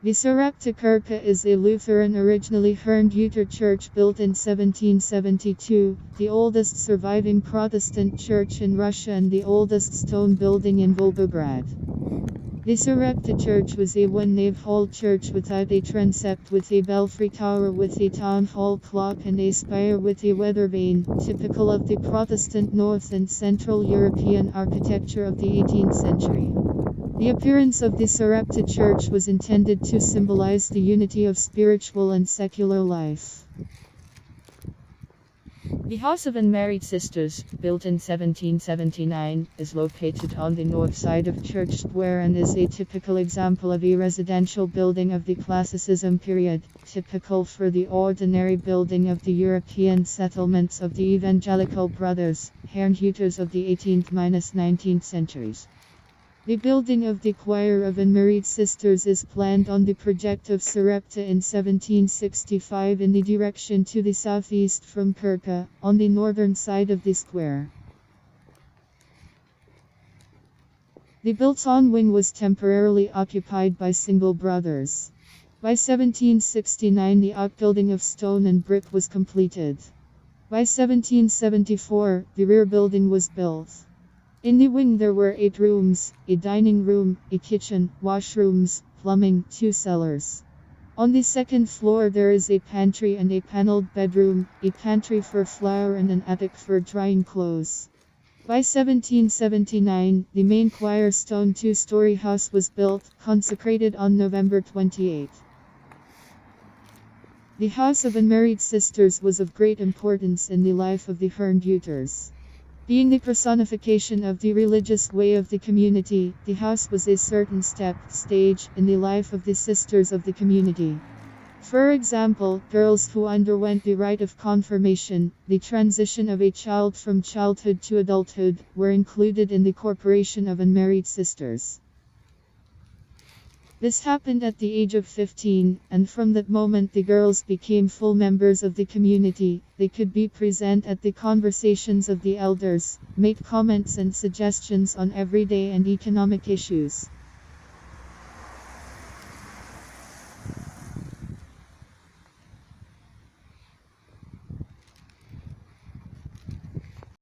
The Sarepta Kirkha is a Lutheran, originally Hernguter church built in 1772, the oldest surviving Protestant church in Russia and the oldest stone building in Volgograd. The Sarepta church was a one-nave hall church without a transept, with a belfry tower with a town hall clock and a spire with a weather vane, typical of the Protestant North and Central European architecture of the 18th century. The appearance of the Sarepta church was intended to symbolize the unity of spiritual and secular life. The House of Unmarried Sisters, built in 1779, is located on the north side of Church Square and is a typical example of a residential building of the classicism period, typical for the ordinary building of the European settlements of the Evangelical brothers, herrnhuters of the 18th–19th centuries. The building of the choir of unmarried sisters is planned on the project of Sarepta in 1765 in the direction to the southeast from Kirkha, on the northern side of the square. The built-on wing was temporarily occupied by single brothers. By 1769 the outbuilding of stone and brick was completed. By 1774 the rear building was built. In the wing there were 8 rooms, a dining room, a kitchen, washrooms, plumbing, 2 cellars. On the second floor there is a pantry and a paneled bedroom, a pantry for flour and an attic for drying clothes. By 1779, the main choir stone 2-story house was built, consecrated on November 28. The House of Unmarried Sisters was of great importance in the life of the Hernhuters. Being the personification of the religious way of the community, the house was a certain stage in the life of the sisters of the community. For example, girls who underwent the rite of confirmation, the transition of a child from childhood to adulthood, were included in the corporation of unmarried sisters. This happened at the age of 15, and from that moment the girls became full members of the community. They could be present at the conversations of the elders, make comments and suggestions on everyday and economic issues.